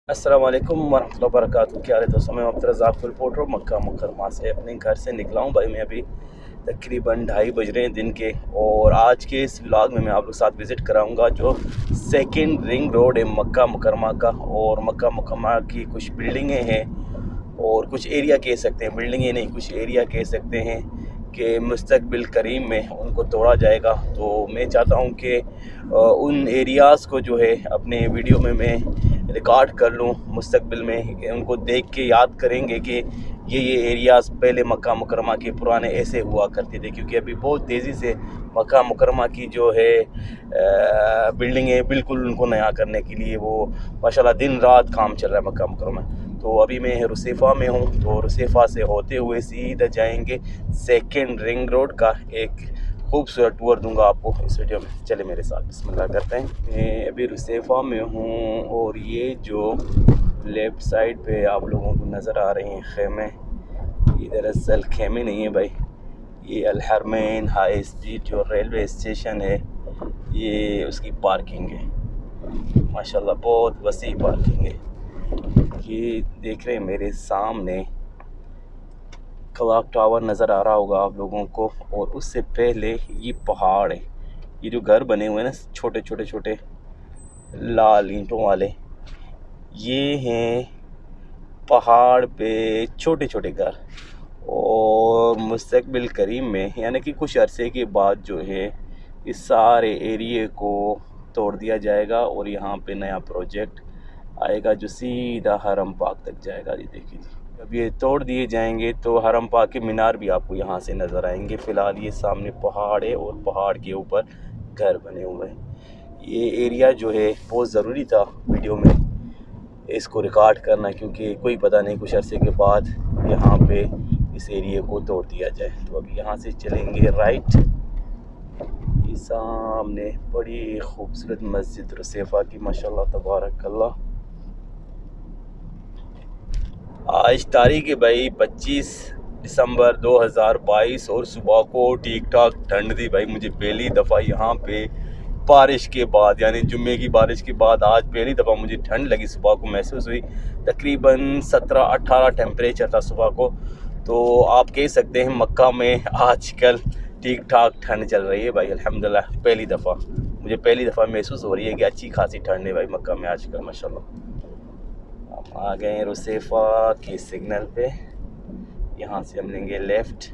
अस्सलाम वालेकुम वरहमतुल्लाहि वबरकातुहू। क्या हाल है दोस्तों, मैं अब्दुल रज़ाक रिपोर्टर मक्का मुकर्रमा से अपने घर से निकला हूँ भाई। मैं अभी तकरीबन 2:30 बज रहे हैं दिन के, और आज के इस व्लॉग में मैं आप लोग के साथ विज़िट कराऊंगा जो सेकंड रिंग रोड है मक्का मुकर्रमा का। और मक्का मुकर्रमा की कुछ बिल्डिंगें हैं और कुछ एरिया कह सकते हैं, बिल्डिंगें नहीं कुछ एरिया कह सकते हैं कि मुस्तकबिल करीम में उनको तोड़ा जाएगा। तो मैं चाहता हूँ कि उन एरियाज़ को जो है अपने वीडियो में मैं रिकॉर्ड कर लूँ मुस्तकबिल में, उनको देख के याद करेंगे कि ये एरियाज़ पहले मक्का मुकर्रमा के पुराने ऐसे हुआ करते थे। क्योंकि अभी बहुत तेज़ी से मक्का मुकर्रमा की जो है बिल्डिंगें बिल्कुल उनको नया करने के लिए वो माशाल्लाह दिन रात काम चल रहा है मक्का मुकर्रमा। तो अभी मैं रुसेफ़ा में हूँ, तो रुसेफ़ा से होते हुए सीधा जाएंगे सेकंड रिंग रोड का एक खूबसूरत टूर दूंगा आपको इस वीडियो में। चले मेरे साथ, बिस्मिल्लाह करते हैं। मैं अभी रुसेफ़ा में हूँ और ये जो लेफ़्ट साइड पे आप लोगों को नज़र आ रहे हैं खेमे, ये दरअसल खेमे नहीं है भाई, ये अल हरमैन हाई स्पीड जो रेलवे स्टेशन है ये उसकी पार्किंग है। माशाल्लाह बहुत वसी पार्किंग है। ये देख रहे हैं मेरे सामने क्लॉक टावर नज़र आ रहा होगा आप लोगों को, और उससे पहले ये पहाड़ है। ये जो घर बने हुए हैं ना छोटे छोटे छोटे लाल ईंटों वाले, ये हैं पहाड़ पे छोटे छोटे घर। और मुस्तकबिल करीम में यानी कि कुछ अरसे के बाद जो है इस सारे एरिए को तोड़ दिया जाएगा और यहाँ पे नया प्रोजेक्ट आएगा जो सीधा हरम पाक तक जाएगा। ये देखिए, जब ये तोड़ दिए जाएंगे तो हरम पाक के मीनार भी आपको यहाँ से नज़र आएंगे। फ़िलहाल ये सामने पहाड़ है और पहाड़ के ऊपर घर बने हुए हैं। ये एरिया जो है बहुत ज़रूरी था वीडियो में इसको रिकॉर्ड करना, क्योंकि कोई पता नहीं कुछ अरसे के बाद यहाँ पे इस एरिया को तोड़ दिया जाए। तो अभी यहाँ से चलेंगे राइट। ये सामने बड़ी खूबसूरत मस्जिद रुसेफ़ा की माशाल्लाह तबारक अल्लाह। आज तारीख है भाई 25 दिसंबर 2022 और सुबह को ठीक ठाक ठंड थी भाई। मुझे पहली दफ़ा यहाँ पे बारिश के बाद यानी जुम्मे की बारिश के बाद आज पहली दफ़ा मुझे ठंड लगी, सुबह को महसूस हुई। तकरीबन 17-18 टेम्परेचर था सुबह को। तो आप कह सकते हैं मक्का में आजकल ठीक ठाक ठंड चल रही है भाई अल्हम्दुलिल्लाह। पहली दफ़ा मुझे पहली दफ़ा महसूस हो रही है कि अच्छी खासी ठंड है भाई मक्का में आजकल माशाल्लाह। हम आ गए रुसेफ़ा के सिग्नल पे, यहाँ से हम लेंगे लेफ़्ट।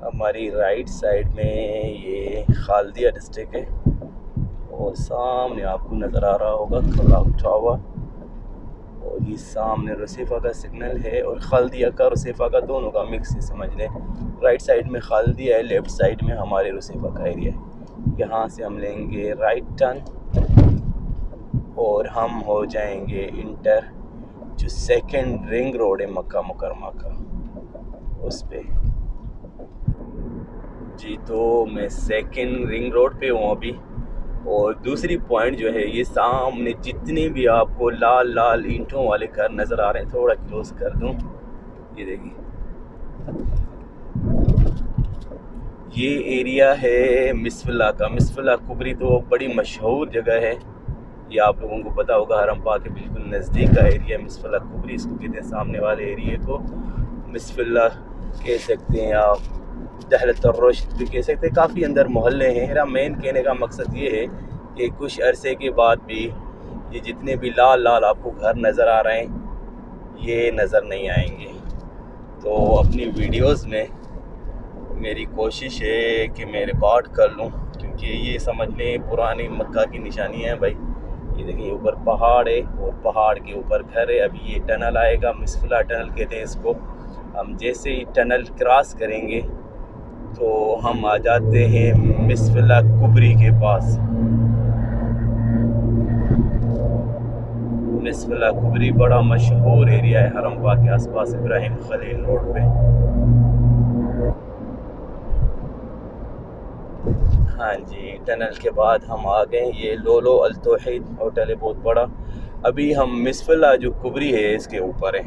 हमारी राइट साइड में ये खालदिया डिस्ट्रिक्ट है और सामने आपको नज़र आ रहा होगा क्लॉक टावर, और ये सामने रुसेफ़ा का सिग्नल है और खालदिया का रुसेफ़ा का दोनों का मिक्स है समझ लें। राइट साइड में खालदिया है, लेफ़्ट साइड में हमारे रुसेफ़ा का एरिया है। यहाँ से हम लेंगे राइट टर्न और हम हो जाएंगे इंटर जो सेकंड रिंग रोड है मक्का मुकर्रमा का उस पे जी। तो मैं सेकंड रिंग रोड पे हूँ अभी, और दूसरी पॉइंट जो है ये सामने जितने भी आपको लाल लाल ईंटों वाले घर नज़र आ रहे हैं, थोड़ा क्लोज कर दूँ, ये देखिए ये एरिया है मिसफिल्ला का। मिसफिल्ला कुबरी तो बड़ी मशहूर जगह है, ये आप लोगों को पता होगा। हरम पाक के बिल्कुल नज़दीक का एरिया मिसफिल्ला कुबरी इसको कहते हैं। सामने वाले एरिए को मिसफिल्ला कह सकते हैं आप, दहलत रुश्द भी कह सकते हैं। काफ़ी अंदर मोहल्ले हैं। मेरा मेन कहने का मकसद ये है कि कुछ अरसे के बाद भी ये जितने भी लाल लाल आपको घर नज़र आ रहे हैं ये नज़र नहीं आएंगे। तो अपनी वीडियोस में मेरी कोशिश है कि मैं रिकॉर्ड कर लूँ, क्योंकि ये समझ लें पुरानी मक्का की निशानियाँ हैं भाई। ये देखिए ऊपर पहाड़ है और पहाड़ के ऊपर घर है। अभी ये टनल आएगा, मिसफिल्ला टनल कहते हैं इसको। हम जैसे ही टनल क्रॉस करेंगे तो हम आ जाते हैं मिसफिल्ला कुबरी के पास। मिसफिल्ला कुबरी बड़ा मशहूर एरिया है हरम पाक के आसपास, इब्राहिम खलील रोड पे। हाँ जी, टनल के बाद हम आ गए, ये लोलो अल तौहीद होटल है, बहुत बड़ा। अभी हम मिसफिला जो कुबरी है इसके ऊपर है।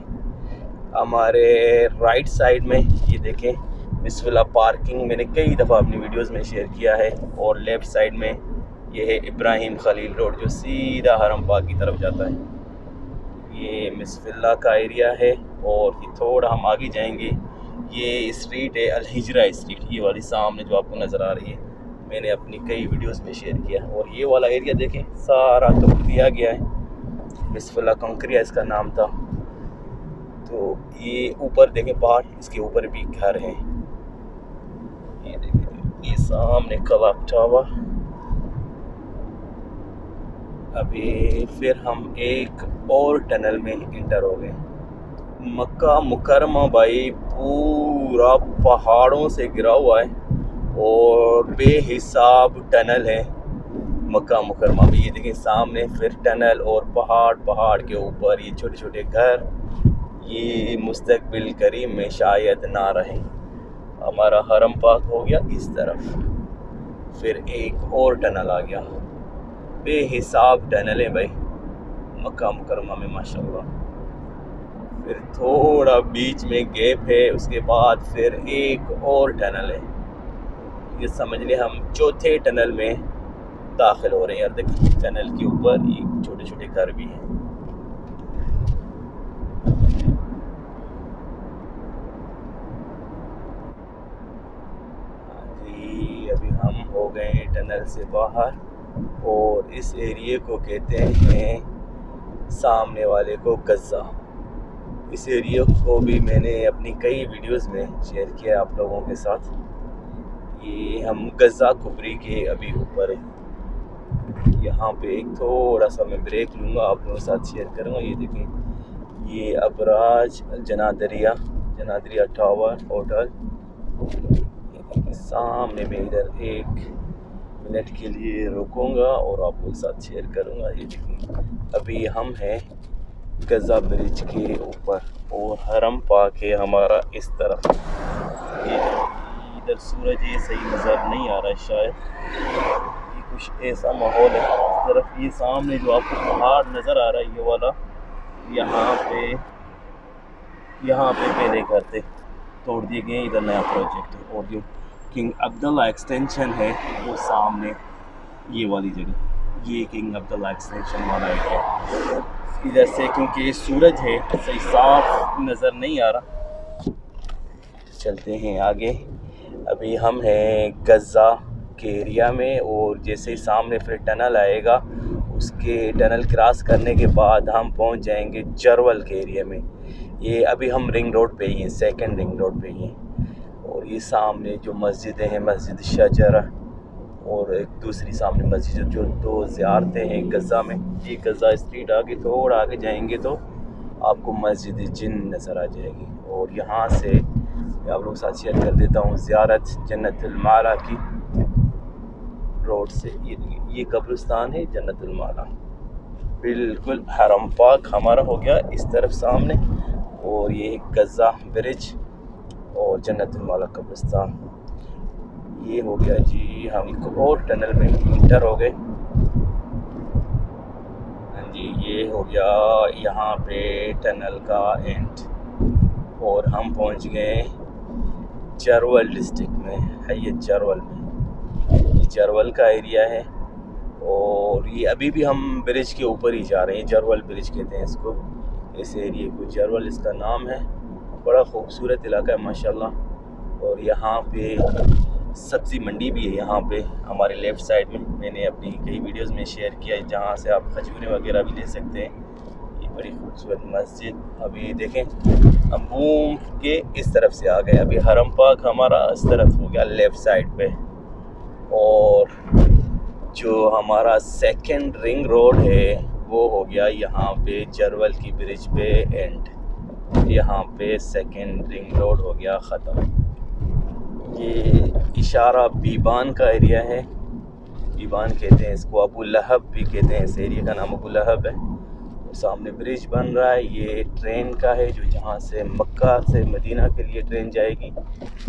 हमारे राइट साइड में ये देखें मिसफिला पार्किंग, मैंने कई दफ़ा अपनी वीडियोस में शेयर किया है। और लेफ़्ट साइड में ये है इब्राहिम खलील रोड जो सीधा हरम पाक की तरफ जाता है। ये मिसफिला का एरिया है। और ये थोड़ा हम आगे जाएंगे, ये स्ट्रीट है अल हिजरा स्ट्रीट, ये वाली सामने जो आपको नज़र आ रही है, मैंने अपनी कई वीडियोस में शेयर किया। और ये वाला एरिया देखें सारा तोड़ दिया गया है। मिसफिला कंकरिया इसका नाम था। तो ये ऊपर देखें पहाड़, इसके ऊपर भी घर हैं। ये देखें ये सामने क्लॉक टावर। अभी फिर हम एक और टनल में इंटर हो गए। मक्का मुकरमा भाई पूरा पहाड़ों से घिरा हुआ है और बेहिसाब टनल है मक्का मुकरमा में। ये देखें सामने फिर टनल और पहाड़ के ऊपर ये छोटे छोटे घर। ये मुस्तकबिल करीब में शायद ना रहे। हमारा हरम पाक हो गया इस तरफ, फिर एक और टनल आ गया। बेहिसाब टनल है भाई मक्का मुकरमा में माशाल्लाह। फिर थोड़ा बीच में गैप है, उसके बाद फिर एक और टनल है। ये समझ लें हम चौथे टनल में दाखिल हो रहे हैं। यार देखिए टनल के ऊपर ये छोटे छोटे घर भी हैं। अभी हम हो गए टनल से बाहर और इस एरिए को कहते हैं सामने वाले को गज़ा। इस एरिया को भी मैंने अपनी कई वीडियोस में शेयर किया आप लोगों के साथ। ये हम गज़ा कुबरी के अभी ऊपर है। यहाँ पे एक थोड़ा सा मैं ब्रेक लूँगा, आप लोगों के साथ शेयर करूँगा। ये देखें ये अबराज जनादरिया टावर होटल। सामने में इधर एक मिनट के लिए रुकूंगा और आप लोगों के साथ शेयर करूँगा। ये देखें अभी हम हैं गज़ा ब्रिज के ऊपर और हरम पाक है हमारा इस तरफ। इधर सूरज ये सही नज़र नहीं आ रहा है शायद, ये कुछ ऐसा माहौल है। इस तरफ ये सामने जो आपको पहाड़ नज़र आ रहा है ये वाला, यहाँ पे पहले घर थे, तोड़ दिए गए। इधर नया प्रोजेक्ट है और जो किंग अब्दुल्ला एक्सटेंशन है वो सामने ये वाली जगह, ये किंग अब्दुल्ला एक्सटेंशन वाला है। इधर से क्योंकि सूरज है सही साफ नज़र नहीं आ रहा। चलते हैं आगे। अभी हम हैं गज़ा के एरिया में और जैसे ही सामने फिर टनल आएगा, उसके टनल क्रॉस करने के बाद हम पहुंच जाएंगे जरवल के एरिया में। ये अभी हम रिंग रोड पे ही हैं, सेकंड रिंग रोड पे ही हैं। और ये सामने जो मस्जिदें हैं, मस्जिद शजरा और एक दूसरी सामने मस्जिद, जो दो ज़ियारतें हैं गज़ा में। ये गज़ा स्ट्रीट आगे थोड़ा आगे जाएंगे तो आपको मस्जिद जिन नज़र आ जाएगी। और यहाँ से मैं आप लोगों के साथ शेयर कर देता हूँ ज़ियारत जन्नतुल माला की रोड से। ये कब्रिस्तान है जन्नतुल माला, बिल्कुल हरम पाक हमारा हो गया इस तरफ सामने। और ये गज़ा ब्रिज और जन्नतुल माला कब्रिस्तान ये हो गया जी। हम एक और टनल में इंटर हो गए। हाँ जी ये हो गया यहाँ पे टनल का एंड और हम पहुँच गए जरवल डिस्ट्रिक्ट में है। ये जरवल में, ये जरवल का एरिया है। और ये अभी भी हम ब्रिज के ऊपर ही जा रहे हैं, जरवल ब्रिज कहते हैं इसको, इस एरिए को जरवल इसका नाम है। बड़ा खूबसूरत इलाका है माशाल्लाह। और यहाँ पे सब्ज़ी मंडी भी है, यहाँ पे हमारे लेफ़्ट साइड में। मैंने अपनी कई वीडियोस में शेयर किया है, जहाँ से आप खजूरें वगैरह भी ले सकते हैं। ये बड़ी खूबसूरत मस्जिद। अभी देखें हम घूम के इस तरफ से आ गए। अभी हरम पाक हमारा इस तरफ हो गया लेफ़्ट साइड पे। और जो हमारा सेकंड रिंग रोड है वो हो गया यहाँ पे जरवल की ब्रिज पे एंड। यहाँ पे सेकंड रिंग रोड हो गया ख़त्म। ये इशारा बीबान का एरिया है, बीबान कहते हैं इसको, अबू लहब भी कहते हैं, इस एरिया का नाम अबू लहब है। सामने ब्रिज बन रहा है, ये ट्रेन का है जो जहाँ से मक्का से मदीना के लिए ट्रेन जाएगी।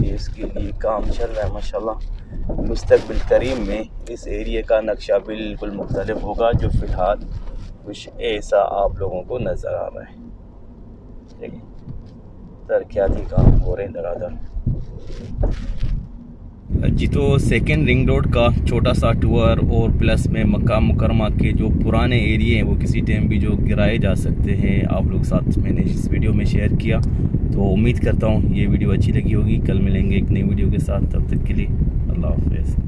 ये इसके लिए काम चल रहा है माशाल्लाह। मुस्तकबिल करीम में इस एरिया का नक्शा बिल्कुल मुख्तलिफ होगा, जो फ़िलहाल कुछ ऐसा आप लोगों को नज़र आ रहा है। देखिए तरक्याती काम हो रहे हैं धड़ाधड़ जी। तो सेकेंड रिंग रोड का छोटा सा टूर और प्लस में मक्का मुकरमा के जो पुराने एरिए हैं वो किसी टाइम भी जो गिराए जा सकते हैं, आप लोग साथ मैंने इस वीडियो में शेयर किया। तो उम्मीद करता हूँ ये वीडियो अच्छी लगी होगी। कल मिलेंगे एक नई वीडियो के साथ, तब तक के लिए अल्लाह हाफ़िज़।